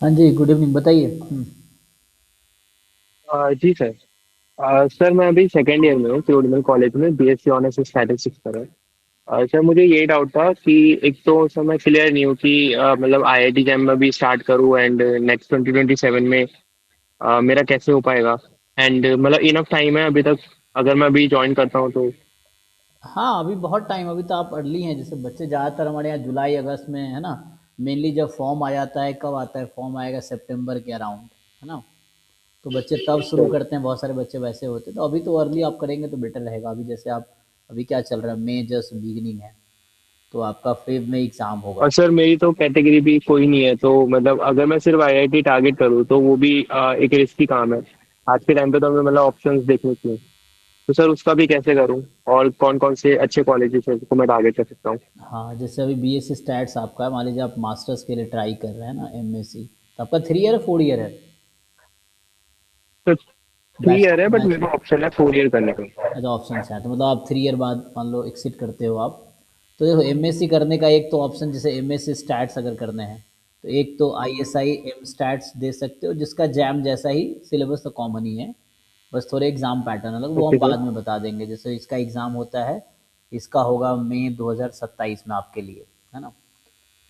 हाँ जी, good evening बताइए। जी sir. Sir मैं अभी सेकेंड ईयर में हूँ प्योरमल कॉलेज में, बीएससी ऑनर्स स्टैटिस्टिक्स कर रहा हूँ। सर मुझे ये डाउट था कि एक तो सर मैं क्लियर नहीं हूँ कि मतलब आईआईटी जैम में भी स्टार्ट करूँ एंड नेक्स्ट 2027 में मेरा कैसे हो पाएगा। एंड मतलब इनफ टाइम है अभी तक, अगर मैं अभी ज्वाइन करता हूँ तो। हाँ, अभी बहुत टाइम, अभी तो आप अर्ली हैं। जैसे बच्चे ज़्यादातर हमारे यहाँ जुलाई अगस्त में, है ना, मेनली जब फॉर्म आ जाता है, कब आता है फॉर्म, आएगा सितंबर के अराउंड, है ना। तो बच्चे तब शुरू सर, करते हैं, बहुत सारे बच्चे वैसे होते हैं। तो अभी तो अर्ली आप करेंगे तो बेटर रहेगा। अभी जैसे आप, अभी क्या चल रहा है, मई जस्ट बिगिनिंग है, तो आपका फेब में एग्ज़ाम होगा। और सर मेरी तो कैटेगरी भी कोई नहीं है, तो मतलब अगर मैं सिर्फ आईआईटी टारगेट करूँ तो वो भी एक रिस्की काम है। आज के टाइम पे तो हमें मतलब ऑप्शंस देखने चाहिए। तो सर उसका भी कैसे करूं, और कौन कौन से अच्छे कॉलेजेस हैं जिसको मैं टारगेट कर सकता हूँ। हाँ, जैसे अभी बीएससी स्टैट्स आपका है, मान लीजिए आप मास्टर्स के लिए ट्राई कर रहे हैं ना, एमएससी, तो आपका 3 ईयर है, 4 ईयर है? तो थ्री बैच ईयर है बट बैच मेरे को ऑप्शन है 4 ईयर करने का। अच्छा, ऑप्शन है तो मतलब आप 3 ईयर बाद मान लो एक्सिट करते हो आप। तो देखो, एमएससी करने का एक तो ऑप्शन, जैसे एमएससी स्टैट्स अगर करने हैं, तो एक तो आईएसआई एम स्टैट्स दे सकते हो, जिसका जैम जैसा ही सिलेबस तो कॉमन ही है, बस थोड़े एग्ज़ाम पैटर्न अलग, वो हम ओके सर। बाद में बता देंगे। जैसे इसका एग्ज़ाम होता है, इसका होगा मई 2027 में आपके लिए, है ना।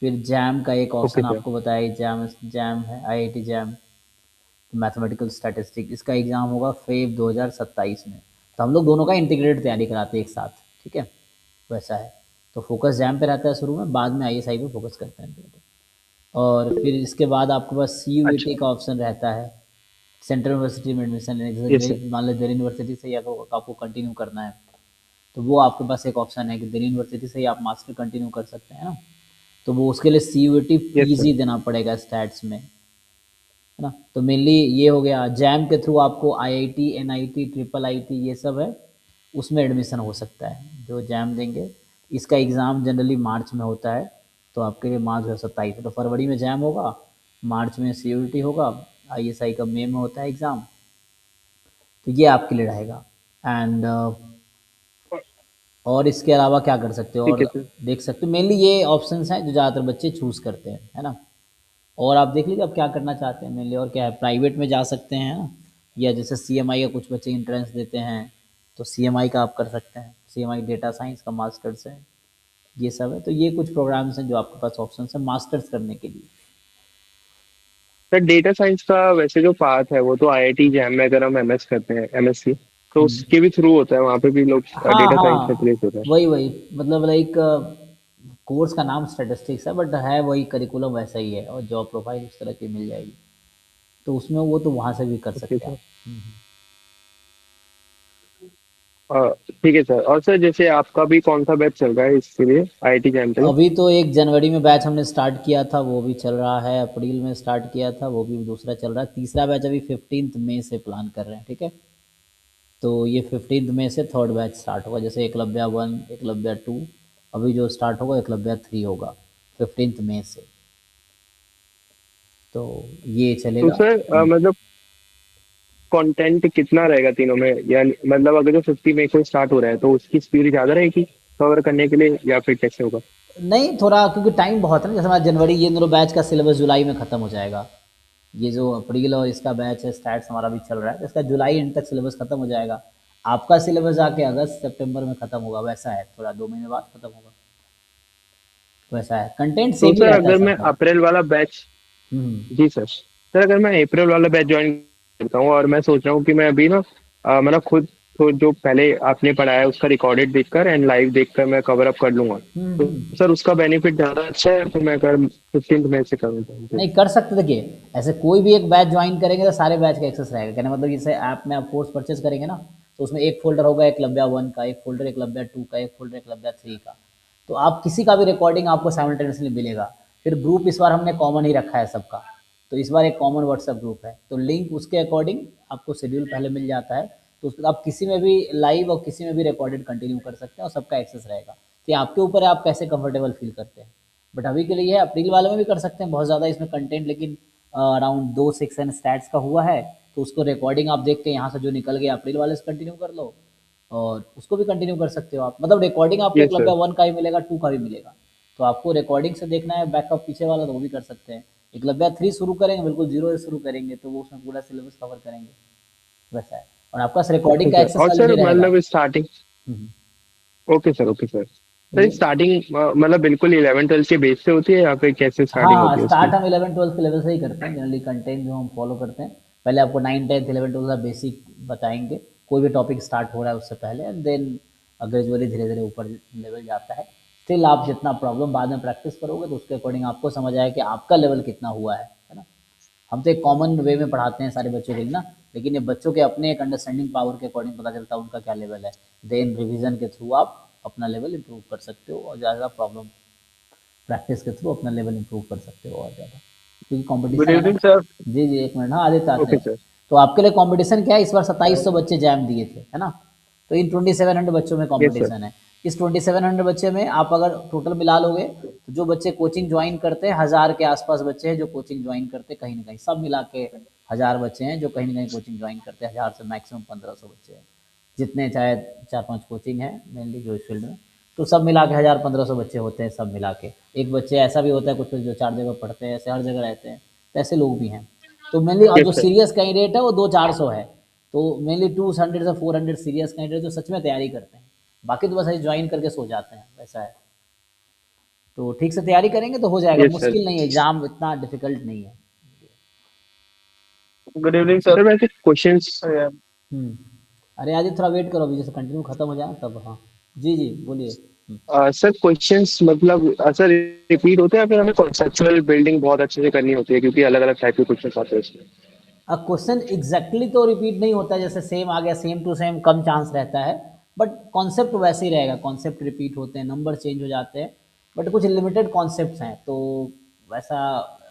फिर जैम का एक ओके ऑप्शन सर। आपको बताया, जैम जैम है, आईआईटी जैम मैथमेटिकल स्टैटिस्टिक, इसका एग्ज़ाम होगा फेब 2027 में। तो हम लोग दोनों का इंटीग्रेटेड तैयारी कराते हैं एक साथ, ठीक है, वैसा है। तो फोकस जैम पे रहता है शुरू में, बाद में आईएसआई पे फोकस करते हैं। और फिर इसके बाद आपके पास सीयूईटी अच्छा। का ऑप्शन रहता है, सेंट्रल यूनिवर्सिटी में एडमिशन लेने, जैसे यस सर। मेरी मान लो दिल्ली यूनिवर्सिटी से ही आपको कंटिन्यू करना है, तो वो आपके पास एक ऑप्शन है कि दिल्ली यूनिवर्सिटी से ही आप मास्टर कंटिन्यू कर सकते हैं ना। तो वो उसके लिए सीयूईटी यस सर। पीजी देना पड़ेगा स्टैट्स में, है ना। तो मेनली ये हो गया, जैम के थ्रू आपको आईआईटी, एनआईटी, ट्रिपल आईटी ये सब है, उसमें एडमिशन हो सकता है जो जैम देंगे। इसका एग्ज़ाम जनरली मार्च में होता है, तो आपके लिए मार्च 2027 तो फरवरी में जैम होगा, मार्च में सीयूईटी होगा, आईएसआई का मई में होता है एग्ज़ाम। तो ये आपके लिए रहेगा। एंड और इसके अलावा क्या कर सकते हो ठीक और है सर। देख सकते हो, मेनली ये ऑप्शंस हैं जो ज़्यादातर बच्चे चूज़ करते हैं, है ना। और आप देख लीजिए आप क्या करना चाहते हैं मेनली, और क्या है, प्राइवेट में जा सकते हैं ना, या जैसे सीएमआई का कुछ बच्चे इंट्रेंस देते हैं, तो सीएमआई का आप कर सकते हैं, सीएमआई डेटा साइंस का मास्टर्स है, ये सब है। तो ये कुछ प्रोग्राम्स हैं जो आपके पास ऑप्शन है मास्टर्स करने के लिए। सर डेटा साइंस का वैसे जो पाथ है वो तो आईआईटी जैम में अगर हम एमएस करते हैं, एमएससी, तो उसके भी थ्रू होता है, वहाँ पे भी लोग हाँ डेटा साइंस में हाँ, प्लेस होता है। वही वही, मतलब लाइक कोर्स का नाम स्टैटिस्टिक्स है, बट है वही, करिकुलम वैसा ही है, और जॉब प्रोफाइल उस तरह की मिल जाएगी। तो उसमें वो तो वहाँ से भी कर ओके सकते हैं सर। आप। ठीक है सर। और सर जैसे आपका भी कौन सा बैच चल रहा है इसके लिए, आईआईटी जैम के लिए। अभी तो 1 जनवरी में बैच हमने स्टार्ट किया था, वो भी चल रहा है, अप्रैल में स्टार्ट किया था, वो भी दूसरा चल रहा है, तीसरा बैच अभी 15 मई से प्लान कर रहे हैं, ठीक है। तो ये 15 मई से थर्ड बैच स्टार्ट होगा, जैसे एकलव्य 1, एकलव्य 2, अभी जो स्टार्ट होगा एकलव्य 3 होगा 15 मई से। तो ये तो चलेगा। सर मतलब कंटेंट कितना रहेगा तीनों में, या मतलब अगर जो 50 मई को स्टार्ट हो रहा है तो उसकी स्पीड ज्यादा रहेगी कवर करने के लिए, या फिर कैसे होगा। नहीं, थोड़ा क्योंकि टाइम बहुत है ना, जैसे हमारा जनवरी, ये दोनों बैच का सिलेबस जुलाई में ख़त्म हो जाएगा। ये जो अप्रैल और इसका बैच है स्टैट्स हमारा भी चल रहा है, तो इसका जुलाई एंड तक सिलेबस ख़त्म हो जाएगा। आपका सिलेबस आके अगस्त सितंबर में ख़त्म होगा, वैसा है, थोड़ा 2 महीने बाद ख़त्म होगा, वैसा है, कंटेंट तो सेम ही सर रहता है अगर मैं सबका। अप्रैल वाला बैच, हम्म। जी सर अगर मैं अप्रैल वाला बैच ज्वाइन करता हूँ और मैं सोच रहा हूँ कि मैं अभी ना मतलब खुद तो जो पहले आपने पढ़ाया है उसका रिकॉर्डेड देखकर एंड लाइव देखकर मैं कवर अप कर लूंगा, तो सर उसका बेनिफिट ज्यादा अच्छा है फिर मैं अगर 15 मई से करूँ तो। नहीं, कर सकते, देखिए ऐसे कोई भी एक बैच ज्वाइन करेंगे तो सारे बैच का एक्सेस रहेगा, कहने मतलब जैसे ऐप में आप कोर्स परचेज करेंगे ना, तो उसमें एक फोल्डर होगा एकलव्य 1 का, एक फोल्डर एकलव्य 2 का, एक फोल्डर एकलव्य 3 का। तो आप किसी का भी रिकॉर्डिंग आपको साइमल्टेनियसली मिलेगा। फिर ग्रुप इस बार हमने कॉमन ही रखा है सबका, तो इस बार एक कॉमन व्हाट्सएप ग्रुप है, तो लिंक उसके अकॉर्डिंग आपको शेड्यूल पहले मिल जाता है। तो उसमें आप किसी में भी लाइव और किसी में भी रिकॉर्डेड कंटिन्यू कर सकते हैं, और सबका एक्सेस रहेगा। तो ये आपके ऊपर है, आप कैसे कंफर्टेबल फील करते हैं। बट अभी के लिए ये है, अप्रैल वाले में भी कर सकते हैं, बहुत ज़्यादा इसमें कंटेंट, लेकिन अराउंड 2 सेक्शन स्टैट्स का हुआ है, तो उसको रिकॉर्डिंग आप देख के यहाँ से जो निकल गया अप्रैल वाले से कंटिन्यू कर लो, और उसको भी कंटिन्यू कर सकते हो आप, मतलब रिकॉर्डिंग आपको यस सर। एकलव्य 1 का भी मिलेगा, 2 का भी मिलेगा। तो आपको रिकॉर्डिंग से देखना है बैकअप पीछे वाला, तो वो भी कर सकते हैं। एकलव्या 3 शुरू करेंगे, बिल्कुल 0 से शुरू करेंगे, तो वो उसमें पूरा सिलेबस कवर करेंगे, वैसा है। और आपका ओके रिकॉर्डिंग का सर। एक्सेस और सर ऑलरेडी रहेगा। मतलब starting, hmm, okay sir, okay sir. Sir बोलिए। स्टार्टिंग मतलब बिल्कुल 11 12 के बेस से होती है या फिर कैसे हाँ स्टार्टिंग हाँ, होती है उसकी? स्टार्ट हम 11 12 के लेवल से ही करते हैं, जनरली कंटेंट जो हम फॉलो करते हैं। पहले आपको 9 10 11 12 का बेसिक बताएंगे, कोई भी टॉपिक स्टार्ट हो रहा है उससे पहले, एंड देन ग्रेजुअली धीरे धीरे ऊपर लेवल जाता है। स्टिल आप जितना प्रॉब्लम बाद में प्रैक्टिस करोगे तो उसके अकॉर्डिंग आपको समझ आए कि आपका लेवल कितना हुआ है ना। हम तो एक कॉमन वे में पढ़ाते हैं सारे बच्चों के लिए ना, लेकिन ये बच्चों के अपने एक अंडरस्टैंडिंग पावर के अकॉर्डिंग पता चलता है उनका क्या लेवल है। देन रिवीजन के थ्रू आप अपना लेवल इंप्रूव कर सकते हो, और ज़्यादा प्रॉब्लम प्रैक्टिस के थ्रू अपना लेवल इंप्रूव कर सकते हो और ज़्यादा, क्योंकि गुड कंपटीशन है ना। Evening sir. जी जी, एक मिनट, हाँ आदित्य आते ओके हैं। सर। तो आपके लिए कंपटीशन क्या है, इस बार 2700 बच्चे जैम दिए थे, है ना। तो इन 2700 बच्चों में यस सर। कंपटीशन है। इस 2700 बच्चे में आप अगर टोटल मिला लोगे, तो जो बच्चे कोचिंग ज्वाइन करते हैं, 1000 के आसपास बच्चे हैं जो कोचिंग ज्वाइन करते हैं कहीं ना कहीं, सब मिला के 1000 बच्चे हैं जो कहीं ना कहीं कोचिंग ज्वाइन करते हैं, 1000 से मैक्सिमम 1500 बच्चे हैं, जितने चाहे 4 5 कोचिंग है मेनली जो इस फील्ड में। तो सब मिला के 1000 1500 बच्चे होते हैं सब मिला के। एक बच्चे ऐसा भी होता है कुछ जो 4 जगह पढ़ते हैं, ऐसे हर जगह रहते हैं, तो ऐसे लोग भी हैं। तो मेनली, और जो यस सर। सीरियस कैंडिडेट है वो 2 400 है। तो मेनली 200 से 400 सीरियस कैंडिडेट जो सच में तैयारी करते हैं, बाकी तो बस ऐसे ज्वाइन करके सो जाते हैं, वैसा है। तो ठीक से तैयारी करेंगे तो हो जाएगा, यस सर। मुश्किल नहीं है, एग्जाम इतना डिफिकल्ट नहीं है। Good evening sir. सर वैसे क्वेश्चंस। हम्म। अरे आदित्य थोड़ा वेट करो, अभी जैसे कंटिन्यू खत्म हो जाए तब, हाँ। जी जी बोलिए। सर क्वेश्चंस मतलब सर रिपीट होते हैं या फिर हमें कॉन्सेप्चुअल बिल्डिंग बहुत अच्छे से करनी होती है क्योंकि अलग अलग टाइप के क्वेश्चंस आते हैं उसमें? अब क्वेश्चन एग्जैक्टली तो रिपीट नहीं होता है, जैसे सेम आ गया सेम टू सेम कम चांस रहता है, बट कॉन्सेप्ट वैसे ही रहेगा। कॉन्सेप्ट रिपीट होते हैं, नंबर चेंज हो जाते हैं, बट कुछ लिमिटेड कॉन्सेप्ट्स हैं, तो वैसा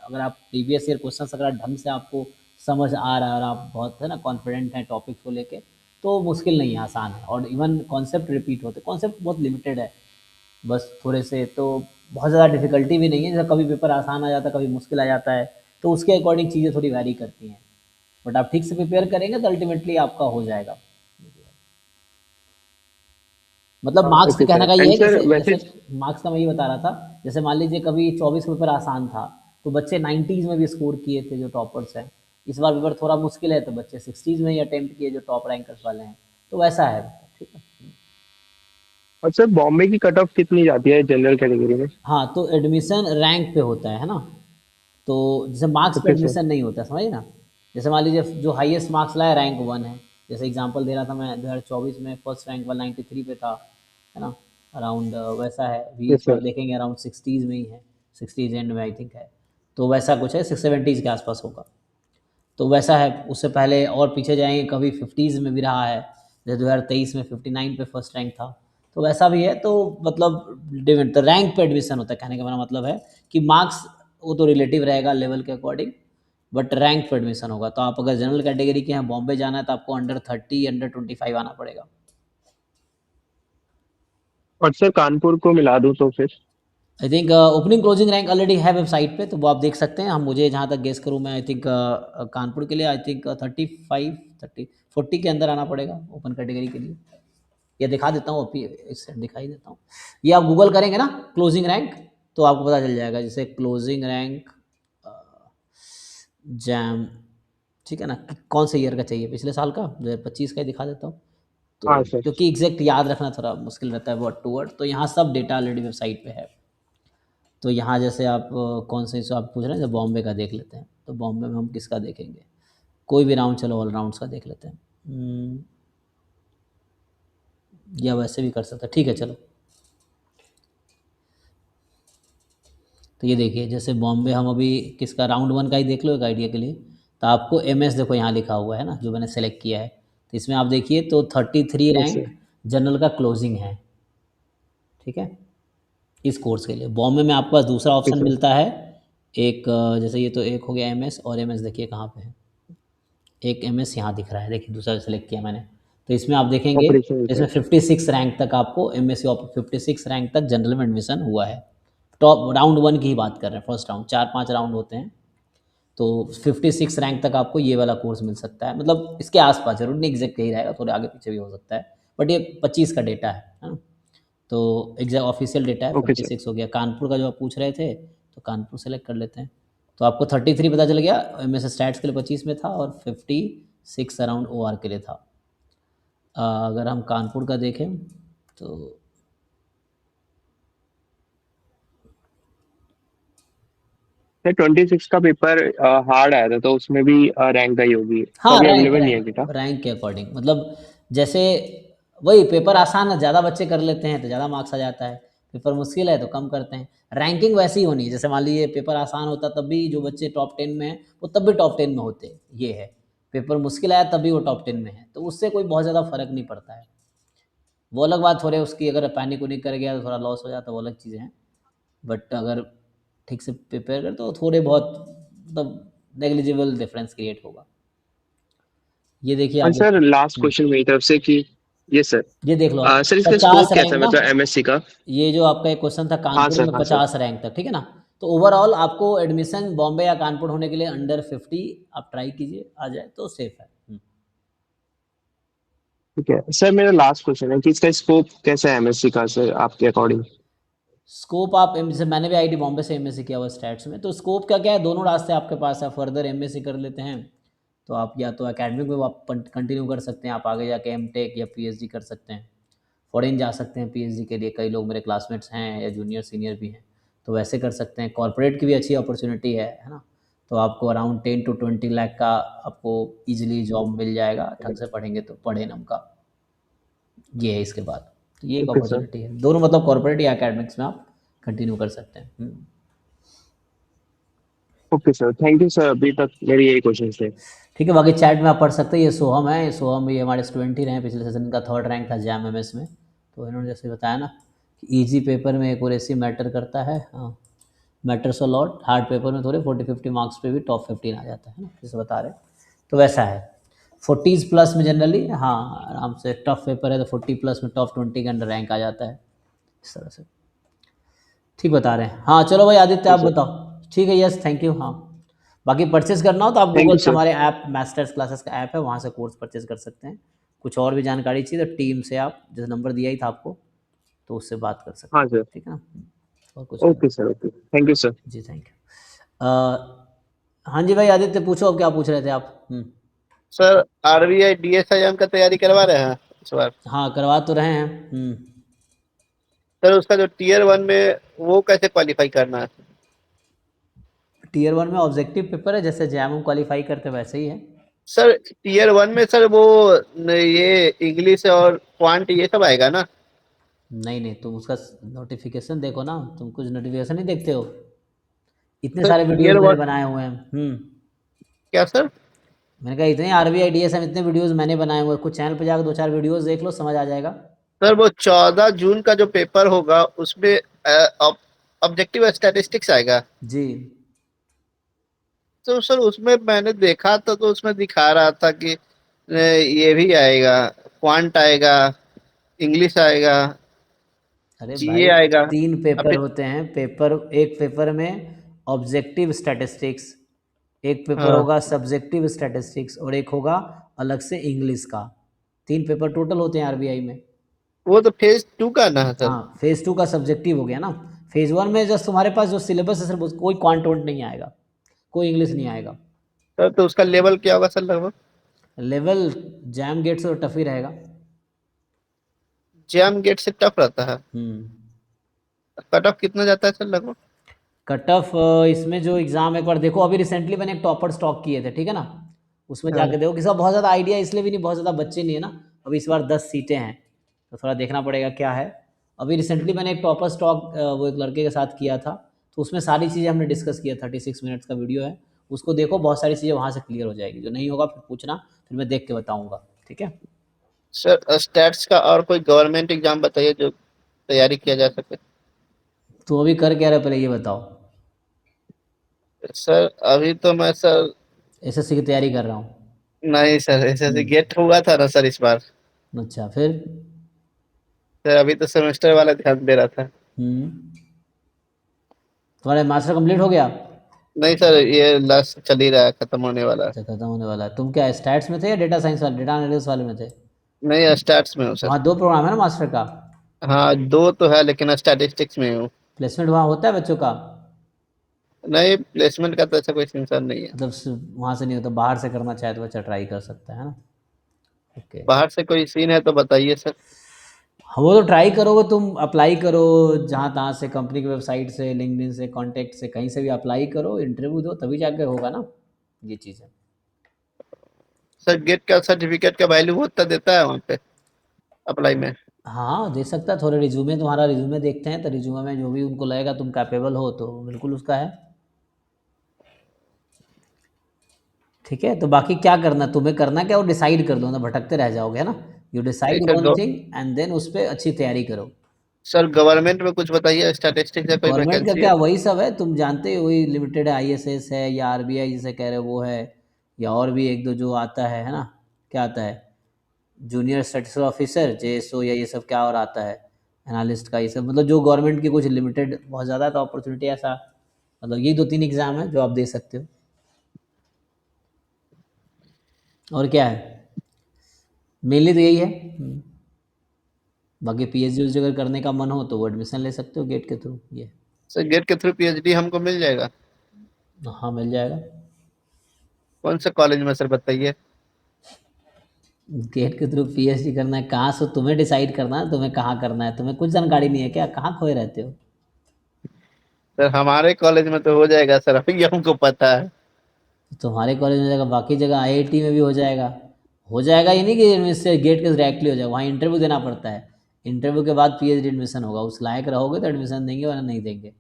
अगर आप प्रीवियस ईयर क्वेश्चन अगर ढंग से आपको समझ आ रहा है और आप बहुत है ना कॉन्फिडेंट हैं टॉपिक को लेके, तो मुश्किल नहीं है, आसान है। और इवन कॉन्सेप्ट रिपीट होते, कॉन्सेप्ट बहुत लिमिटेड है, बस थोड़े से, तो बहुत ज़्यादा डिफिकल्टी भी नहीं है। जैसे कभी पेपर आसान आ जाता है, कभी मुश्किल आ जाता है, तो उसके अकॉर्डिंग चीज़ें थोड़ी वैरी करती हैं, बट आप ठीक से प्रिपेयर करेंगे तो अल्टीमेटली आपका हो जाएगा। मतलब मार्क्स के ओके कहने सर। का ये एंड है, सर जैसे वैसे। जैसे मार्क्स का मैं ये बता रहा था, जैसे मान लीजिए कभी 24 का पेपर आसान था, तो बच्चे 90s में भी स्कोर किए थे जो टॉपर्स हैं। इस बार पेपर थोड़ा मुश्किल है तो बच्चे 60s में ही अटेम्प्ट किए जो टॉप रैंकर्स वाले हैं, तो वैसा है। ठीक है। और सर बॉम्बे की कट ऑफ कितनी जाती है जनरल कैटेगरी में? हाँ, तो एडमिशन रैंक पे होता है ना। तो जैसे मार्क्स पे ओके सर। एडमिशन नहीं होता, समझिए ना। जैसे मान लीजिए जो हाईएस्ट मार्क्स लाया रैंक 1 है, जैसे एग्जांपल दे रहा था मैं, 2024 में फर्स्ट रैंक वाला 93 पे था, है ना। अराउंड वैसा है, अभी यस इस बार सर। देखेंगे अराउंड 60s में ही है, 60s एंड में आई थिंक है। तो वैसा कुछ है, 670s के आसपास होगा। तो वैसा है, उससे पहले और पीछे जाएंगे, कभी 50s में भी रहा है, जैसे 2023 में 59 पे फर्स्ट रैंक था। तो वैसा भी है, तो मतलब डिपेंड, तो रैंक पे एडमिशन होता है, कहने का मेरा मतलब है कि मार्क्स वो तो रिलेटिव रहेगा लेवल के अकॉर्डिंग, बट रैंक पे एडमिशन होगा। तो आप अगर जनरल कैटेगरी के हैं, बॉम्बे जाना है, तो आपको अंडर 30 अंडर 25 आना पड़ेगा। और सर कानपुर को मिला दूं तो फिर? I think opening closing rank already है वेबसाइट पे, तो वो आप देख सकते हैं। हम, मुझे जहाँ तक गेस करूँ मैं, आई थिंक कानपुर के लिए आई थिंक 35 40 के अंदर आना पड़ेगा ओपन कैटेगरी के लिए। ये दिखा देता हूँ अभी, इस साइड दिखाई देता हूँ। ये आप गूगल करेंगे ना क्लोजिंग रैंक, तो आपको पता चल जाएगा, जैसे क्लोजिंग रैंक जैम, ठीक है ना, कि कौन से ईयर का चाहिए, पिछले साल का 2025 का ही दिखा देता हूँ। तो हाँ सर। क्योंकि एग्जैक्ट याद रखना थोड़ा मुश्किल रहता है वर्ड टू वर्ड, तो यहाँ सब डेटा ऑलरेडी वेबसाइट पे है। तो यहाँ जैसे आप कौन से जो आप पूछ रहे हैं, जब बॉम्बे का देख लेते हैं, तो बॉम्बे में हम किसका देखेंगे, कोई भी राउंड, चलो ऑल राउंड्स का देख लेते हैं। या वैसे भी कर सकते हैं, ठीक है चलो। तो ये देखिए, जैसे बॉम्बे हम अभी किसका राउंड 1 का ही देख लो एक आइडिया के लिए। तो आपको MS देखो यहाँ लिखा हुआ है ना, जो मैंने सेलेक्ट किया है, तो इसमें आप देखिए तो 33 यस रैंक सर। जनरल का क्लोजिंग है, ठीक है। इस कोर्स के लिए बॉम्बे में आपके पास दूसरा ओके ऑप्शन सर। मिलता है, एक जैसे ये तो एक हो गया MS, और MS देखिए कहाँ पे है, एक MS यहाँ दिख रहा है, देखिए दूसरा सेलेक्ट किया मैंने। तो इसमें आप देखेंगे, ऑपरेशन इसमें सर। 56 रैंक तक आपको MS, 56 रैंक तक जनरल में एडमिशन हुआ है। टॉप राउंड 1 की ही बात कर रहे हैं, फर्स्ट राउंड, 4 5 राउंड होते हैं। तो 56 रैंक तक आपको ये वाला कोर्स मिल सकता है, मतलब इसके आसपास, जरूर नहीं एग्जैक्ट यही रहेगा, थोड़े आगे पीछे भी हो सकता है, बट ये 25 का डेटा है ना। तो एग्जैक्ट ऑफिशियल डेटा है, ओके सर। 56 हो गया। कानपुर का जो आप पूछ रहे थे, तो कानपुर सेलेक्ट कर लेते हैं। तो आपको 33 पता चल गया, में से स्टैट्स के लिए 25 में था, और 56 अराउंड ओआर के लिए था। अगर हम कानपुर का देखें तो सर 26 का पेपर हार्ड आया था, तो उसमें भी रैंक गई होगी, तो हाँ, अभी रैंक अवेलेबल नहीं है रैंक बेटा। रैंक के अकॉर्डिंग, मतलब जैसे वही पेपर आसान है, ज़्यादा बच्चे कर लेते हैं तो ज़्यादा मार्क्स आ जाता है, पेपर मुश्किल है तो कम करते हैं। रैंकिंग वैसी ही होनी है, जैसे मान लीजिए पेपर आसान होता तब भी जो बच्चे टॉप 10 में हैं वो तब भी टॉप 10 में होते, ये है। पेपर मुश्किल आया तब भी वो टॉप 10 में है, तो उससे कोई बहुत ज़्यादा फर्क नहीं पड़ता है। वो अलग बात हो रही है उसकी, अगर पैनिक उनिक कर गया तो थोड़ा लॉस हो जाता है, वो अलग चीज़ें हैं। बट अगर ठीक से प्रिपेयर कर तो थोड़े बहुत मतलब नेग्लिजिबल डिफरेंस क्रिएट होगा। ये देखिए और आगे। सर लास्ट क्वेश्चन मेरी तरफ से कि, ये सर, ये देख लो आप, सर इसका 50 स्कोप कैसा रैंक है, ना, मतलब एमएससी का? ये जो आपका एक क्वेश्चन था हाँ कानपुर सर, में हाँ सर। 50 रैंक तक, ठीक है ना। तो ओवरऑल आपको एडमिशन बॉम्बे या कानपुर होने के लिए अंडर 50 आप ट्राई कीजिए, आ जाए तो सेफ है। ठीक है सर, मेरा लास्ट क्वेश्चन है कि इसका स्कोप कैसा है एमएससी का सर, आपके अकॉर्डिंग? स्कोप आप जैसे मैंने भी आईटी बॉम्बे से एमएससी किया हुआ स्टैट्स में, तो स्कोप का क्या है, दोनों रास्ते आपके पास है। फर्दर एमएससी कर लेते हैं तो आप या तो एकेडमिक में आप कंटिन्यू कर सकते हैं, आप आगे जाके एमटेक या पीएचडी कर सकते हैं, फॉरेन जा सकते हैं पीएचडी के लिए। कई लोग मेरे क्लासमेट्स हैं या जूनियर सीनियर भी हैं, तो वैसे कर सकते हैं। कॉर्पोरेट की भी अच्छी अपॉर्चुनिटी है ना। तो आपको अराउंड 10 to 20 लाख का आपको इजीली जॉब मिल जाएगा, ढंग से पढ़ेंगे तो, पढ़े नम का। ये है इसके बाद, तो ये एक ओके सर। अपॉर्चुनिटी है दोनों, मतलब कॉर्पोरेट या एकेडमिक्स में आप कंटिन्यू कर सकते हैं। Okay sir, thank you sir, अभी तक मेरे यही क्वेश्चन थे। ठीक है, बाकी चैट में आप पढ़ सकते हैं। ये सोहम है, ये सोहम भी हमारे स्टूडेंट ही रहे हैं, पिछले सेशन का 3rd रैंक था जैम एमएस में। तो इन्होंने जैसे बताया ना कि इजी पेपर में एक्यूरेसी मैटर करता है, हाँ, matters a lot. Hard paper में थोड़े 40-50 मार्क्स पे भी टॉप 15 आ जाता है ना, जैसे बता रहे हैं। तो वैसा है 40s प्लस में जनरली, हाँ आराम से। टफ पेपर है तो 40 प्लस में टॉप 20 के अंडर रैंक आ जाता है, इस तरह से। ठीक बता रहे हैं। हाँ चलो भाई आदित्य ओके आप सर। बताओ। ठीक है, यस थैंक यू। हाँ, बाकी परचेस करना हो तो आप थैंक गूगल यू से सर। हमारे ऐप मास्टर्स क्लासेस का ऐप है, वहाँ से कोर्स परचेस कर सकते हैं। कुछ और भी जानकारी चाहिए तो टीम से आप, जैसे नंबर दिया ही था आपको, तो उससे बात कर सकते हाँ हैं, सर। ठीक है ना। और कुछ नहीं। Okay sir, okay, thank you sir. जी थैंक यू। हाँ जी भाई आदित्य पूछो, अब क्या पूछ रहे थे आप। सर आरबीआई डीएस एग्जाम का तैयारी करवा रहे हैं इस बार? हाँ करवा तो रहे हैं। सर उसका जो टीयर 1 में वो कैसे क्वालिफाई करना है? टीयर 1 में ऑब्जेक्टिव पेपर है, जैसे जैम क्वालिफाई करते वैसे ही है। सर टीयर 1 में सर वो ये इंग्लिश और क्वांट ये सब आएगा ना? नहीं नहीं, तुम उसका नोटिफिकेशन देखो ना, तुम कुछ नोटिफिकेशन नहीं देखते हो? इतने सर सारे वीडियोस टीयर मैंने वन बनाए हुए हैं। क्या सर? मैंने कहा इतने आरबीआई डीएसएम इतने वीडियोस मैंने बनाए हुए हैं, कुछ चैनल पे जाकर 2-4 वीडियोस देख लो, समझ आ जाएगा। सर वो 14 जून का जो पेपर होगा उसमें ऑब्जेक्टिव स्टैटिस्टिक्स आएगा। जी। तो सर उसमें मैंने देखा था, तो उसमें दिखा रहा था कि ये भी आएगा, क्वांट आएगा, इंग्लिश आएगा, अरे जीए भाई, आएगा। 3 पेपर अभी होते हैं। पेपर एक पेपर में ऑब्जेक्टिव स्टैटिस्टिक्स, एक पेपर हाँ, होगा सब्जेक्टिव स्टैटिस्टिक्स, और एक होगा अलग से इंग्लिश का। 3 पेपर टोटल होते हैं आरबीआई में। वो तो फेज 2 का ना है सर? हाँ, फेज 2 का सब्जेक्टिव हो गया ना। फेज 1 में जस्ट तुम्हारे पास जो सिलेबस है सिर्फ कोई क्वांट वोंट नहीं आएगा, कोई इंग्लिश नहीं आएगा। सर तो उसका लेवल क्या होगा सर लगभग? लेवल जैम गेट से तो टफ ही रहेगा। जैम गेट से टफ रहता है? हम्म। कट ऑफ कितना जाता है सर लगभग? कट ऑफ इसमें जो एग्ज़ाम एक बार देखो, अभी रिसेंटली मैंने एक टॉपर स्टॉक किए थे, ठीक है ना। उसमें हाँ। जाके देखो, किसी का बहुत ज़्यादा आइडिया इसलिए भी नहीं, बहुत ज़्यादा बच्चे नहीं है ना। अभी इस बार 10 सीटें हैं, तो थोड़ा देखना पड़ेगा क्या है। अभी रिसेंटली मैंने एक टॉपर स्टॉक वो एक लड़के के साथ किया था, तो उसमें सारी चीज़ें हमने डिस्कस किया। 36 मिनट्स का वीडियो है, उसको देखो, बहुत सारी चीज़ें वहाँ से क्लियर हो जाएगी। जो नहीं होगा फिर पूछना, फिर मैं देख के बताऊँगा, ठीक है। सर स्टैट्स का और कोई गवर्नमेंट एग्जाम बताइए जो तैयारी किया जा सके। तो अभी कर क्या रहे पहले ये बताओ। सर अभी तो मैं सर, एसएससी की तैयारी कर रहा हूँ। नहीं सर, ऐसे हम्म, गेट हुआ था ना सर इस बार। अच्छा फिर। सर अभी तो सेमेस्टर वाला ध्यान दे रहा था। तुम्हारा मास्टर कंप्लीट हो गया? नहीं सर, ये लास्ट चल ही रहा है, खत्म होने वाला है। अच्छा खत्म होने वाला है। तुम क्या स्टैट्स में थे या डेटा साइंस वाले, डेटा एनालिटिक्स वाले में थे? नहीं, स्टैट्स में हूँ सर। वहाँ 2 प्रोग्राम है ना मास्टर का। हाँ, दो तो है लेकिन स्टैटिस्टिक्स में हूँ। प्लेसमेंट वहाँ होता है बच्चों का? नहीं, प्लेसमेंट का तो ऐसा कोई टेंशन नहीं है। मतलब वहाँ से नहीं होता, बाहर से करना चाहे तो बच्चा ट्राई कर सकता है ना। ओके। बाहर से कोई सीन है तो बताइए सर। हाँ, वो तो ट्राई करोगे तुम, अप्लाई करो जहाँ तहाँ से, कंपनी की वेबसाइट से, लिंक्डइन से, कॉन्टैक्ट से, कहीं से भी अप्लाई करो, इंटरव्यू दो, तभी जाके होगा ना ये चीज़ें। सर गेट का सर्टिफिकेट का वैल्यू होता देता है वहाँ पे अप्लाई में? हाँ दे सकता है, थोड़े रिज्यूमे, तुम्हारा रिज्यूमे देखते हैं तो रिज्यूमे में जो भी उनको लगेगा तुम कैपेबल हो तो बिल्कुल उसका है। ठीक है, तो बाकी क्या करना तुम्हें, करना क्या वो डिसाइड कर लो ना, भटकते रह जाओगे है ना। यू नहीं decide sir, one thing and then उस पर अच्छी तैयारी करो। सर गवर्नमेंट में कुछ बताइए, स्टैटिस्टिक्स या कोई गवर्नमेंट का वैकेंसी है? क्या, वही सब है, तुम जानते हो, वही लिमिटेड है, आईएसएस है या आरबीआई जिसे कह रहे हो वो है, या और भी एक दो जो आता है ना। क्या आता है, जूनियर स्टैटिस्टिकल ऑफिसर, जेएसओ, या ये सब क्या और आता है, एनालिस्ट का, ये सब मतलब जो गवर्नमेंट की कुछ लिमिटेड बहुत ज़्यादा तो अपॉर्चुनिटी ऐसा, मतलब ये दो तीन एग्ज़ाम है जो आप दे सकते हो। और क्या है, मेनली तो यही है। बाकी पीएचडी उस अगर करने का मन हो तो वो एडमिशन ले सकते हो गेट के थ्रू ये। सर गेट के थ्रू पीएचडी हमको मिल जाएगा? हाँ मिल जाएगा। कौन से कॉलेज में सर बताइए? गेट के थ्रू पीएचडी करना है, कहाँ से तुम्हें डिसाइड करना है, तुम्हें कहाँ करना है, तुम्हें कुछ जानकारी नहीं है क्या, कहाँ खोए रहते हो। सर हमारे कॉलेज में तो हो जाएगा सर, अभी हमको पता है। तो तुम्हारे कॉलेज में हो जाएगा, बाकी जगह आईआईटी में भी हो जाएगा। हो जाएगा ये नहीं कि इससे गेट के डायरेक्टली हो जाएगा, वहाँ इंटरव्यू देना पड़ता है। इंटरव्यू के बाद पीएचडी एडमिशन होगा, उस लायक रहोगे तो एडमिशन देंगे वरना नहीं देंगे।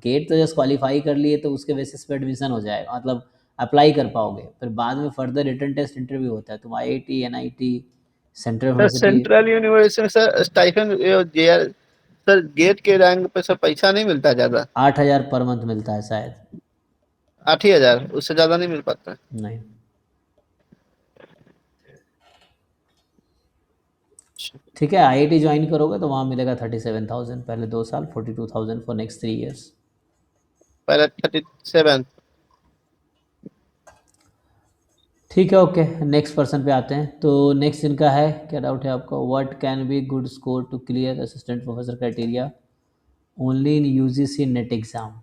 गेट तो जस्ट क्वालिफाई कर लिए तो उसके बेसिस पे एडमिशन हो जाएगा, मतलब अप्लाई कर पाओगे, फिर बाद में फर्दर रिटन टेस्ट इंटरव्यू होता है, तुम IIT, NIT, central sir university. Central university में sir stipend JR, sir gate के रैंक पे सर पैसा नहीं मिलता ज्यादा? 8,000 पर मंथ मिलता है शायद। 8 ही हजार, उससे ज्यादा नहीं मिल पाता? नहीं। ठीक है, आईआईटी ज्वाइन करोगे तो वहाँ मिलेगा 37,000 पहले 2 साल, 42,000 फॉर नेक्स्ट 3 ईयर्स। पहले 37। ठीक है, ओके, नेक्स्ट पर्सन पे आते हैं। तो नेक्स्ट इनका है, क्या डाउट है आपका, what can be good score to clear assistant professor criteria only in UGC NET exam.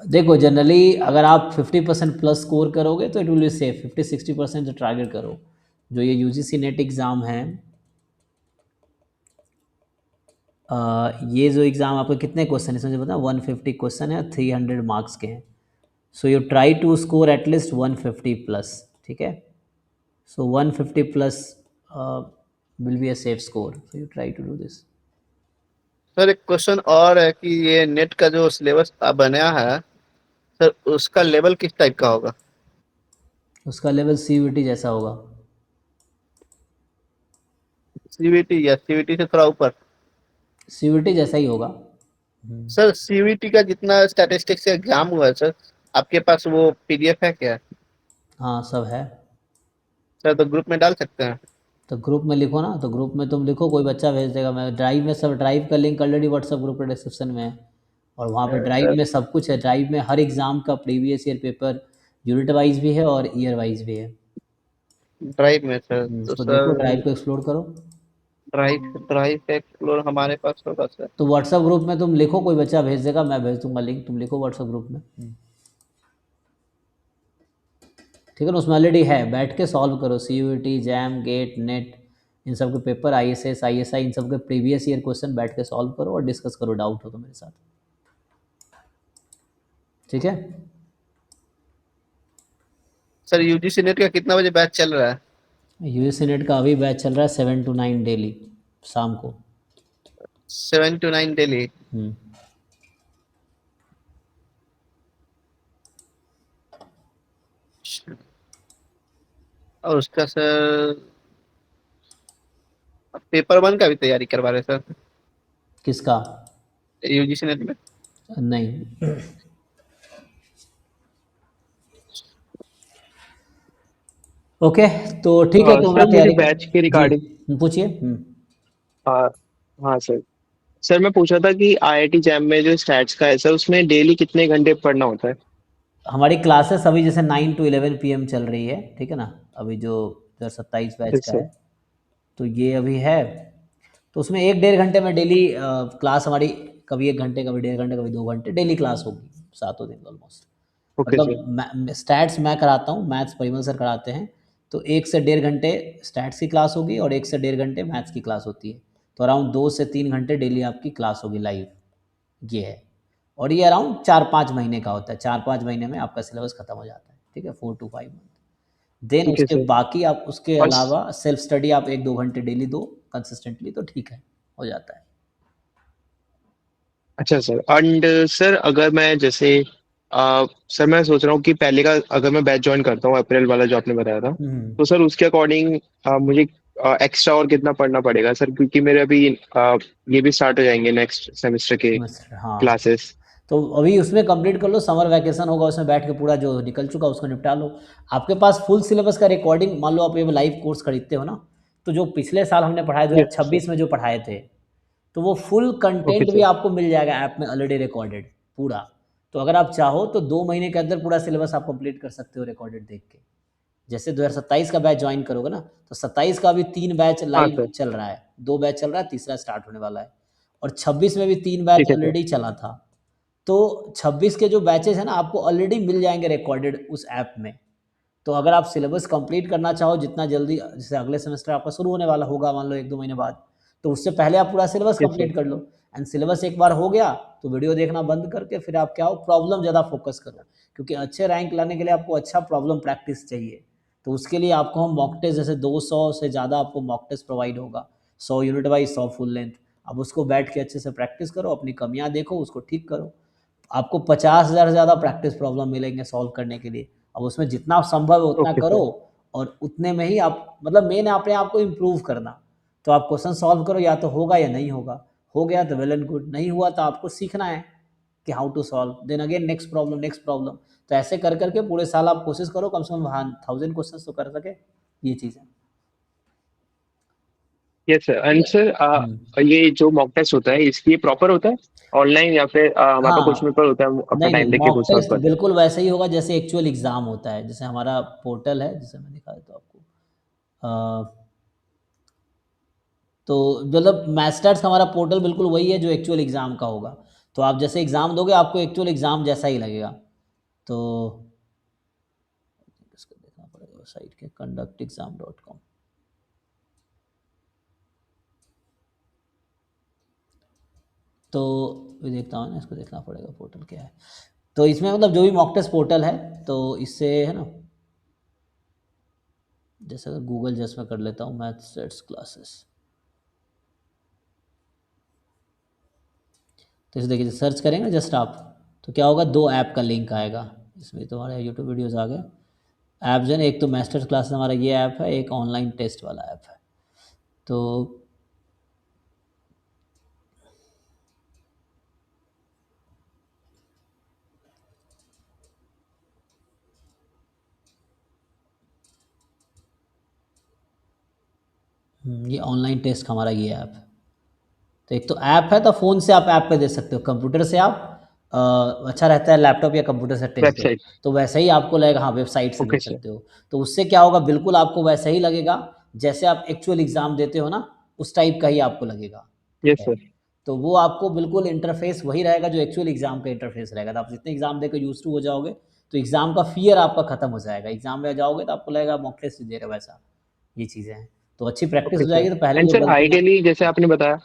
देखो जनरली अगर आप 50% प्लस स्कोर करोगे तो इट विल बी सेफ, 50-60% जो टारगेट करो। जो ये यूजीसी नेट एग्ज़ाम है, ये जो एग्ज़ाम आपके कितने क्वेश्चन है इसमें, बताओ 150 क्वेश्चन है, 300 मार्क्स के हैं। So you try to score at least 150 plus. ठीक है, so 150 plus will be a safe score, so you try to do this. Sir एक क्वेश्चन और है कि ये नेट का जो सिलेबस बनाया है सर, उसका लेवल किस टाइप का होगा? उसका लेवल सीयूईटी जैसा होगा। सीवीटी या सीवीटी से थोड़ा ऊपर? सीयूईटी जैसा ही होगा। सर सीवीटी का जितना स्टैटिस्टिक्स एग्जाम हुआ है सर, आपके पास वो पीडीएफ है क्या? हाँ सब है। सर तो ग्रुप में डाल सकते हैं? तो ग्रुप में लिखो ना, तो ग्रुप में तुम लिखो, कोई बच्चा भेज देगा, मैं ड्राइव में, सब ड्राइव का लिंक ऑलरेडी व्हाट्सएप ग्रुप के डिस्क्रिप्शन में है। और वहाँ पे ड्राइव सर में सब कुछ है, ड्राइव में हर एग्ज़ाम का previous year paper unit wise भी है और ईयर वाइज भी है। ड्राइव में सर, तो उसको देखो, ड्राइव सर को एक्सप्लोर करो। ड्राइव ड्राइव पे एक्सप्लोर हमारे पास होगा सर? तो व्हाट्सएप ग्रुप में तुम लिखो, कोई बच्चा भेज देगा, मैं भेज दूंगा लिंक, तुम लिखो व्हाट्सएप ग्रुप में। ठीक है ना, उसमें ऑलरेडी है, बैठ के सॉल्व करो, सीयूईटी, जैम, गेट, नेट, इन सब के पेपर, आईएसएस, आईएसआई, इन सब के प्रीवियस ईयर क्वेश्चन बैठ के सॉल्व करो और डिस्कस करो, डाउट हो तो मेरे साथ। ठीक है। सर यूजीसी नेट का कितना बजे बैच चल रहा है? यूएससी नेट का अभी बैच चल रहा है 7 to 9 डेली, शाम को। 7 to 9 डेली? हम्म। और उसका सर पेपर वन का भी तैयारी करवा रहे सर किसका। यूजीसी नेट में? नहीं। ओके, तो ठीक है, तुम्हारा सर मुझे तैयारी बैच के जी। रिगार्डिंग, पूछिए। हाँ हाँ सर, सर मैं पूछा था कि आईआईटी जैम में जो स्टैट्स का है सर, उसमें डेली कितने घंटे पढ़ना होता है? हमारी क्लासेस अभी जैसे 9 to 11 PM चल रही है, ठीक है ना, अभी जो 2027 बैच का सर है, तो ये अभी है। तो उसमें 1-1.5 घंटे में डेली क्लास हमारी कभी 1 घंटे, कभी 1.5 घंटे, कभी 2 घंटे डेली क्लास होगी, सातों दिन ऑलमोस्ट। Okay sir. मतलब स्टैट्स मैं कराता हूँ, मैथ्स परिमल सर कराते हैं, तो 1 से 1.5 घंटे स्टैट्स की क्लास होगी और 1 से 1.5 घंटे मैथ्स की क्लास होती है। तो अराउंड 2 से 3 घंटे डेली आपकी क्लास होगी लाइव, ये है। और ये अराउंड 4-5 महीने का होता है, 4-5 महीने में आपका सिलेबस खत्म हो जाता है, ठीक है, 4 to 5 मंथ। देन ठीक है उसके सर। बाकी आप उसके और अलावा सेल्फ स्टडी आप 1-2 घंटे डेली दो कंसिस्टेंटली, तो ठीक है, हो जाता है। अच्छा सर, एंड सर अगर मैं जैसे सर मैं सोच रहा हूँ कि पहले का अगर मैं बैच ज्वाइन करता हूँ अप्रैल वाला जो आपने बताया था, हम्म। तो सर उसके अकॉर्डिंग मुझे एक्स्ट्रा और कितना पढ़ना पड़ेगा सर, क्योंकि मेरे अभी ये भी स्टार्ट हो जाएंगे नेक्स्ट सेमेस्टर के सेमेस्टर, हाँ। क्लासेस। तो अभी उसमें कंप्लीट कर लो, समर वैकेशन होगा उसमें बैठ के पूरा जो निकल चुका उसको निपटा लो। आपके पास फुल सिलेबस का रिकॉर्डिंग, मान लो आप ये लाइव कोर्स खरीदते हो ना, तो जो पिछले साल हमने पढ़ाया यस सर। 2026 में जो पढ़ाए थे, तो वो फुल ओके कंटेंट भी सर। आपको मिल जाएगा ऐप में ऑलरेडी रिकॉर्डेड पूरा। तो अगर आप चाहो तो 2 महीने के अंदर पूरा सिलेबस आप कंप्लीट कर सकते हो रिकॉर्डेड देख के। जैसे 2027 का बैच ज्वाइन करोगे ना, तो 27 का भी 3 बैच हाँ लाइव सर। चल रहा है, 2 बैच चल रहा है, तीसरा स्टार्ट होने वाला है। और 26 में भी 3 बैच ठीक है सर। ऑलरेडी चला था। तो 26 के जो बैचेस हैं ना, आपको ऑलरेडी मिल जाएंगे रिकॉर्डेड उस ऐप में। तो अगर आप सिलेबस कंप्लीट करना चाहो जितना जल्दी, जैसे अगले सेमेस्टर आपका शुरू होने वाला होगा मान लो 1-2 महीने बाद, तो उससे पहले आप पूरा सिलेबस यस सर। कंप्लीट कर लो। एंड सिलेबस एक बार हो गया तो वीडियो देखना बंद करके फिर आप क्या हो, प्रॉब्लम ज़्यादा फोकस करो, क्योंकि अच्छे रैंक लाने के लिए आपको अच्छा प्रॉब्लम प्रैक्टिस चाहिए। तो उसके लिए आपको हम मॉक टेस्ट, जैसे 200 से ज़्यादा आपको मॉक टेस्ट प्रोवाइड होगा, 100 यूनिट वाइज, 100 फुल लेंथ। अब उसको बैठ के अच्छे से प्रैक्टिस करो, अपनी कमियां देखो, उसको ठीक करो। आपको 50,000 से ज़्यादा प्रैक्टिस प्रॉब्लम मिलेंगे सॉल्व करने के लिए। अब उसमें जितना संभव है उतना ओके करो, सर। और उतने में ही आप, मतलब मेन अपने आप को इम्प्रूव करना। तो आप क्वेश्चन सॉल्व करो, या तो होगा या नहीं होगा। हो गया तो वेल एंड गुड, नहीं हुआ तो आपको सीखना है कि how to solve, then again next problem, next problem. तो ऐसे कर करके पूरे साल आप कोशिश करो कम से कम 1000 क्वेश्चन तो कर सके, ये चीज़ है। यस सर, एंड सर हम्म। ये जो मॉक टेस्ट होता है इसकी प्रॉपर होता है ऑनलाइन, या फिर हमारे पास क्वेश्चन हाँ, पेपर होता है हम अपना नहीं नहीं, टाइम देके मॉक वो सॉल्व टेस्ट करते हैं? बिल्कुल वैसे ही होगा जैसे एक्चुअल एग्ज़ाम होता है। जैसे हमारा पोर्टल है, जैसे मैं दिखा देता हूँ आपको। तो मतलब मैथस्टैट्स हमारा पोर्टल बिल्कुल वही है जो एक्चुअल एग्ज़ाम का होगा। तो आप जैसे एग्ज़ाम दोगे आपको एक्चुअल एग्ज़ाम जैसा ही लगेगा। तो इसको देखना पड़ेगा साइट के conductexam.com। तो ये देखता हूँ ना, इसको देखना पड़ेगा पोर्टल क्या है। तो इसमें मतलब जो भी मॉक टेस्ट पोर्टल है, तो इससे है ना, जैसे अगर गूगल जस्ट में कर लेता हूँ मैथस्टैट्स क्लासेस, तो इसे देखिए सर्च करेंगे जस्ट आप, तो क्या होगा, 2 ऐप का लिंक आएगा। इसमें तो हमारे यूट्यूब वीडियोस आ गए। ऐप जो है ना, एक तो मास्टर्स क्लासेस हमारा ये ऐप है, एक ऑनलाइन टेस्ट वाला ऐप है। तो ये ऑनलाइन टेस्ट का हमारा ये ऐप है। तो एक तो ऐप है, तो फ़ोन से आप ऐप पे दे सकते हो, कंप्यूटर से आप अच्छा रहता है लैपटॉप या कंप्यूटर से टेस्ट दो, वेबसाइट। तो वैसे ही आपको लगेगा, हाँ वेबसाइट से दे ओके सर। सकते हो। तो उससे क्या होगा, बिल्कुल आपको वैसे ही लगेगा जैसे आप एक्चुअल एग्ज़ाम देते हो ना, उस टाइप का ही आपको लगेगा, ठीक यस है। सर। तो वो आपको बिल्कुल इंटरफेस वही रहेगा जो एक्चुअल एग्ज़ाम का इंटरफेस रहेगा। तो आप जितने एग्ज़ाम देकर यूज़ टू हो जाओगे, तो एग्ज़ाम का फ़ियर आपका खत्म हो जाएगा। एग्ज़ाम में जाओगे तो आपको लगेगा मॉक टेस्ट दे रहे हो वैसा, ये चीज़ें हैं। तो अच्छी प्रैक्टिस ओके हो सर। जाएगी, तो पहले एंड जो सर गलतियाँ। आइडियली जैसे आपने बताया,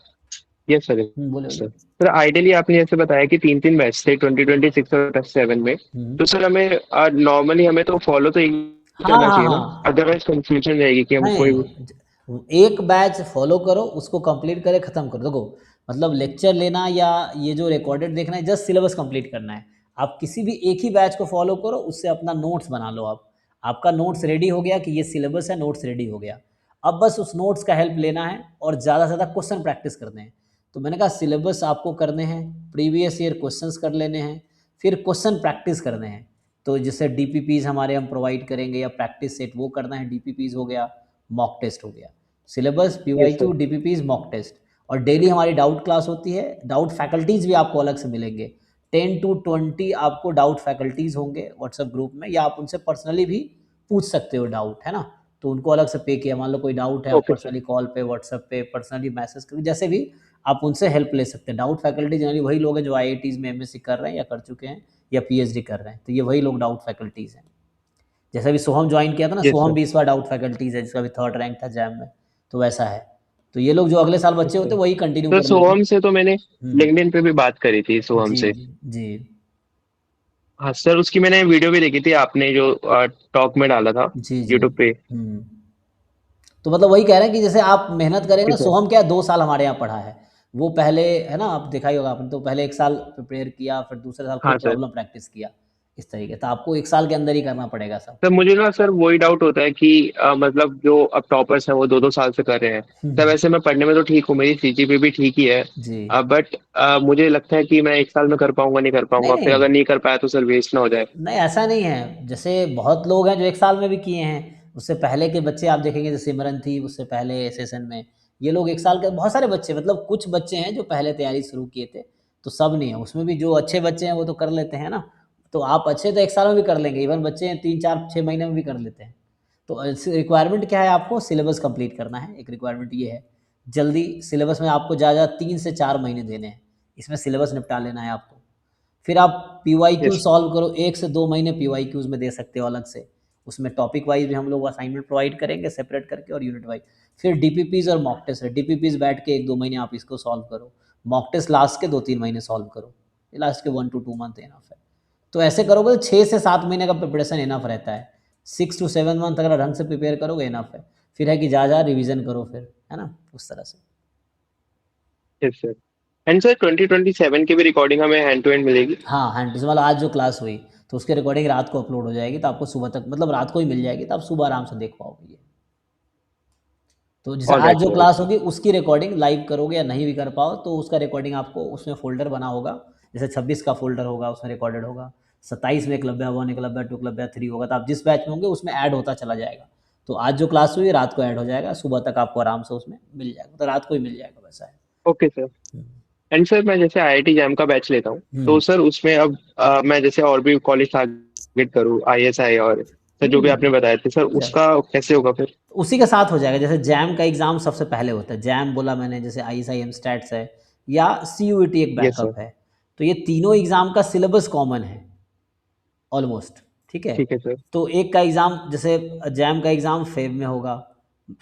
यस सर, बोले सर बोले। सर आइडियली आपने जैसे बताया कि 3 3 बैच थे 2026 और 2027 में, हुँ। तो सर हमें नॉर्मली हमें तो फॉलो तो एक हाँ, करना हाँ, चाहिए ना, हाँ। अदरवाइज कंफ्यूजन रहेगी कि हम कोई। नहीं, एक बैच फॉलो करो, उसको कंप्लीट करे, ख़त्म करो। देखो, मतलब लेक्चर लेना या ये जो रिकॉर्डेड देखना है, जस्ट सिलेबस कंप्लीट करना है। आप किसी भी एक ही बैच को फॉलो करो, उससे अपना नोट्स बना लो आप। आपका नोट्स रेडी हो गया कि ये सिलेबस है, नोट्स रेडी हो गया। अब बस उस नोट्स का हेल्प लेना है और ज़्यादा से ज़्यादा क्वेश्चन प्रैक्टिस करने हैं। तो मैंने कहा सिलेबस आपको करने हैं, प्रीवियस ईयर क्वेश्चंस कर लेने हैं, फिर क्वेश्चन प्रैक्टिस करने हैं। तो जैसे डीपीपीज़ हमारे हम प्रोवाइड करेंगे या प्रैक्टिस सेट वो करना है, डीपीपीज़ हो गया, मॉक टेस्ट हो गया। Syllabus, yes PYQ, sir. DPPs, mock test. और डेली हमारी डाउट क्लास होती है, डाउट फैकल्टीज़ भी आपको अलग से मिलेंगे। 10 to 20 आपको डाउट फैकल्टीज़ होंगे व्हाट्सएप ग्रुप में, या आप उनसे पर्सनली भी पूछ सकते हो डाउट, है ना। तो उनको अलग से पे किया, मान लो कोई डाउट है, आप ओके सर। पर्सनली कॉल पे, व्हाट्सएप पे, पर्सनली मैसेज करके, जैसे भी आप उनसे हेल्प ले सकते हैं। डाउट फैकल्टी जनरली वही लोग हैं जो IITs में MSc कर रहे हैं या कर चुके हैं या PhD कर रहे हैं, तो ये वही लोग डाउट फैकल्टीज़ हैं। जैसे अभी सोहम ज्वाइन किया था ना, यस सोहम सर। भी इस बार डाउट फैकल्टीज़ है, जिसका भी 3rd रैंक था जैम में, तो वैसा है। तो ये लोग जो अगले साल यस बच्चे होते सर। हैं वही कंटिन्यू तो कर लेते हैं। सोहम से तो मैंने हम्म, लिंक्डइन पे भी बात करी थी सोहम जी से। जी जी हाँ सर, उसकी मैंने वीडियो भी देखी थी, आपने जो टॉक में डाला था जी जी। यूट्यूब पे। तो मतलब वही कह रहे हैं कि जैसे आप मेहनत करेंगे ओके ना, सर। सोहम क्या 2 साल हमारे यहाँ पढ़ा है। वो पहले है ना, आप देखा ही होगा आपने, तो पहले 1 साल प्रिपेयर किया, फिर दूसरे साल हाँ खुद सर। प्रॉब्लम प्रैक्टिस किया, इस तरीके। तो आपको 1 साल के अंदर ही करना पड़ेगा सब। सर मुझे ना सर वही डाउट होता है कि मतलब जो अब टॉपर्स हैं वो 2-2 साल से कर रहे हैं। सर हम्म, वैसे मैं पढ़ने में तो ठीक हूँ, मेरी सीजीपीए भी ठीक ही है, जी। बट मुझे लगता है कि मैं 1 साल में कर पाऊंगा नहीं कर नहीं पाऊंगा, फिर नहीं अगर नहीं कर पाया तो सर वेस्ट ना हो जाए। नहीं, ऐसा नहीं है। जैसे बहुत लोग हैं जो 1 साल में भी किए हैं, उससे पहले के बच्चे आप देखेंगे, जैसे सिमरन थी उससे पहले सेशन में, ये लोग 1 साल के, बहुत सारे बच्चे, मतलब कुछ बच्चे हैं जो पहले तैयारी शुरू किए थे, तो सब नहीं है उसमें भी। जो अच्छे बच्चे हैं वो तो कर लेते हैं ना। तो आप अच्छे तो 1 साल में भी कर लेंगे, इवन बच्चे हैं 3 4 6 महीने में भी कर लेते हैं। तो रिक्वायरमेंट क्या है, आपको सिलेबस कंप्लीट करना है, एक रिक्वायरमेंट ये है। जल्दी सिलेबस में आपको ज़्यादा 3 से 4 महीने देने हैं, इसमें सिलेबस निपटा लेना है आपको। फिर आप PYQ यस। सॉल्व करो, 1 से 2 महीने PYQs में दे सकते हो अलग से। उसमें टॉपिक वाइज भी हम लोग असाइनमेंट प्रोवाइड करेंगे सेपरेट करके, और यूनिट वाइज। फिर DPPs और मॉक टेस्ट है, DPPs बैठ के 1 2 महीने आप इसको सॉल्व करो, मॉक टेस्ट लास्ट के 2 3 महीने सॉल्व करो, ये लास्ट के 1 to 2 मंथ इनफ है। तो ऐसे करोगे तो 6 से 7 महीने का प्रिपरेशन इनफ रहता है। 6 to 7 मंथ अगर ढंग से प्रिपेयर करोगे इनफ है। फिर है कि जा रिविजन करो फिर, है ना, उस तरह से। Yes sir. एंड सर 2027 की भी रिकॉर्डिंग हमें हैंड टू हैंड मिलेगी? हाँ, हैंड मतलब आज जो क्लास हुई, तो उसकी रिकॉर्डिंग रात को अपलोड हो जाएगी, तो आपको सुबह तक, मतलब रात को ही मिल जाएगी, तो आप सुबह आराम से देख पाओगे ये। तो जैसे ऑल आज राइट जो सर। क्लास होगी उसकी रिकॉर्डिंग लाइव करोगे या नहीं भी कर पाओ, तो उसका रिकॉर्डिंग आपको उसमें फ़ोल्डर बना होगा। जैसे 26 का फ़ोल्डर होगा, उसमें रिकॉर्डेड होगा। 27 में एकलव्य 1, एकलव्य 2, एकलव्य 3 होगा, तो आप जिस बैच में होंगे उसमें ऐड होता चला जाएगा। तो आज जो क्लास हुई रात को ऐड हो जाएगा, सुबह तक आपको आराम से उसमें मिल जाएगा, तो रात को ही मिल जाएगा, वैसा है। Okay sir. एंड सर मैं जैसे आईआईटी जैम का बैच लेता हूँ, तो हुँ। सर उसमें अब मैं जैसे और भी कॉलेज टारगेट करूँ, आईएसआई और सर जो भी हुँ, आपने बताया थे सर, अच्छा। उसका कैसे होगा फिर? उसी के साथ हो जाएगा। जैसे जैम का एग्ज़ाम सबसे पहले होता है, जैम बोला मैंने, जैसे ISIM स्टैट्स है, या CUET एक यस सर। बैकअप है। तो ये तीनों एग्ज़ाम का सिलेबस कॉमन है ऑलमोस्ट, ठीक है। ठीक है सर। तो एक का एग्ज़ाम, जैसे जैम का एग्ज़ाम फेब में होगा,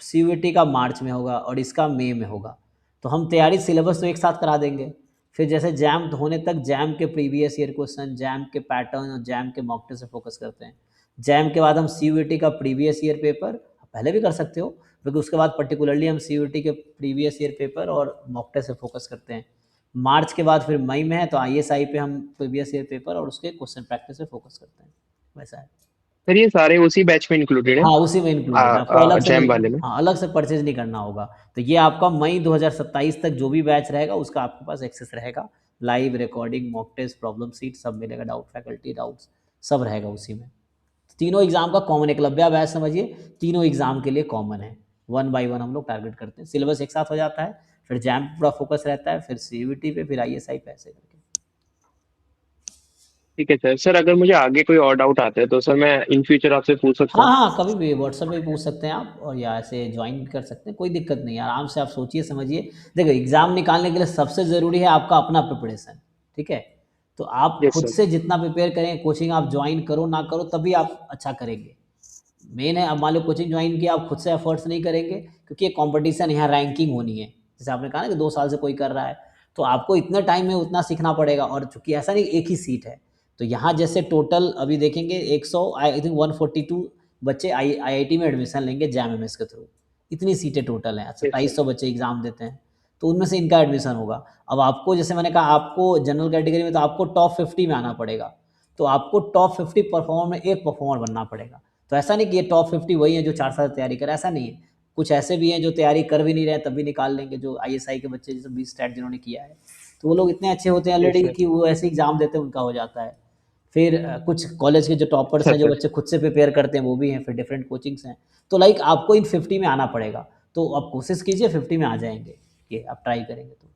CUET का मार्च में होगा, और इसका मई में होगा। तो हम तैयारी सिलेबस तो एक साथ करा देंगे। फिर जैसे जैम होने तक जैम के प्रीवियस ईयर क्वेश्चन, जैम के पैटर्न और जैम के मॉक टेस्ट से फोकस करते हैं। जैम के बाद हम CUET का प्रीवियस ईयर पेपर, पहले भी कर सकते हो, क्योंकि उसके बाद पर्टिकुलरली हम CUET के प्रीवियस ईयर पेपर और मॉक टेस्ट से फोकस करते हैं। मार्च के बाद फिर मई में है, तो ISI पे हम प्रीवियस ईयर पेपर और उसके क्वेश्चन प्रैक्टिस पे फोकस करते हैं, वैसा है। सर ये सारे उसी बैच में इंक्लूडेड है? हाँ, उसी में इंक्लूडेड है, आपको अलग से जैम नहीं, वाले में? हाँ, अलग से परचेज़ नहीं करना होगा। तो ये आपका मई 2027 तक जो भी बैच रहेगा उसका आपके पास एक्सेस रहेगा। Live recording, mock test, problem sheet सब मिलेगा, डाउट फैकल्टी डाउट्स सब रहेगा उसी में। तीनों एग्ज़ाम का कॉमन, एकलव्य बैच समझिए, तीनों एग्ज़ाम के लिए कॉमन है। 1 बाय 1 हम लोग टारगेट करते हैं, सिलेबस एक साथ हो जाता है, फिर जैम पे पूरा फोकस रहता है, फिर CUET पे, फिर ISI पे, ऐसे करके। ठीक है सर। सर अगर मुझे आगे कोई और डाउट आता है तो सर मैं इन फ्यूचर आपसे पूछ सकता हाँ, हूँ? हाँ, कभी भी व्हाट्सएप पे भी पूछ सकते हैं आप, और या ऐसे ज्वाइन कर सकते हैं, कोई दिक्कत नहीं है, आराम से आप सोचिए समझिए। देखो, एग्ज़ाम निकालने के लिए सबसे ज़रूरी है आपका अपना प्रिपरेशन, ठीक है? तो आप यस खुद सर। से जितना प्रिपेयर करें, कोचिंग आप ज्वाइन करो ना करो, तभी आप अच्छा करेंगे। मेन है, अब मान लो कोचिंग ज्वाइन किया, आप खुद से एफर्ट्स नहीं करेंगे, क्योंकि ये कंपटीशन है, यहाँ रैंकिंग होनी है। जैसे आपने कहा ना कि 2 साल से कोई कर रहा है, तो आपको इतने टाइम में उतना सीखना पड़ेगा, और चूंकि ऐसा नहीं एक ही सीट है, तो यहाँ जैसे टोटल अभी देखेंगे 100, आई थिंक 142 बच्चे IIT में एडमिशन लेंगे JAM-MS के थ्रू। इतनी सीटें टोटल हैं, यस सर। 2700 बच्चे एग्जाम देते हैं, तो उनमें से इनका एडमिशन होगा। अब आपको, जैसे मैंने कहा, आपको जनरल कैटेगरी में तो आपको टॉप 50 में आना पड़ेगा, तो आपको टॉप 50 परफॉर्मर में एक परफॉर्मर बनना पड़ेगा। तो ऐसा नहीं कि ये टॉप 50 वही हैं जो 4 साल तैयारी करें, ऐसा नहीं है। कुछ ऐसे भी हैं जो तैयारी कर भी नहीं रहे हैं, तब भी निकाल लेंगे, जो ISI के बच्चे, जैसे 20 स्टैट जिन्होंने किया है, तो वो लोग इतने अच्छे होते हैं यस ऑलरेडी सर। कि वो ऐसे एग्जाम देते हैं, उनका हो जाता है। फिर कुछ कॉलेज के जो टॉपर्स सर हैं, जो सर। बच्चे खुद से प्रिपेयर करते हैं, वो भी हैं, फिर डिफरेंट कोचिंग्स हैं। तो लाइक आपको इन 50 में आना पड़ेगा, तो आप कोशिश कीजिए 50 में आ जाएंगे, ये आप ट्राई करेंगे तो।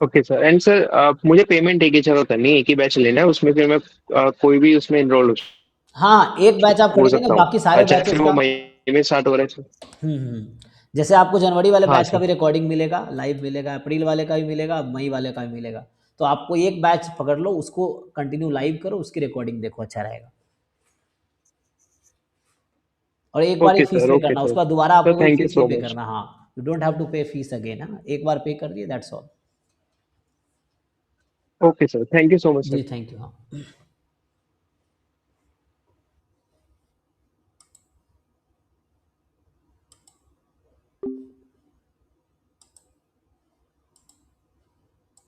Okay sir. एंड सर मुझे पेमेंट एक ही जगह करनी है, एक ही बैच लेना है, उसमें फिर मैं कोई भी उसमें इनरोल हाँ, एक बैच आप हो करेंगे ना, सकता हूँ? बाकी सारे चाहे बैचेस फिर वो का। मई में स्टार्ट हो रहा है सर। हुँ, हुँ। जैसे आपको जनवरी वाले हाँ बैच का सर। भी रिकॉर्डिंग मिलेगा, लाइव मिलेगा, अप्रैल वाले का भी मिलेगा, मई वाले का भी मिलेगा। तो आपको एक बैच पकड़ लो, उसको कंटिन्यू लाइव करो, उसकी रिकॉर्डिंग देखो, अच्छा रहेगा। और एक बार ही ओके फीस सर, पे ओके करना, सर। उसका दोबारा सर आपको कोई थैंक यू फीस नहीं सो पे मच। करना। हाँ, you don't have to pay fees again, है ना, एक बार पे कर दिए, that's all. Okay sir, thank you so much जी सर। Thank you. हाँ।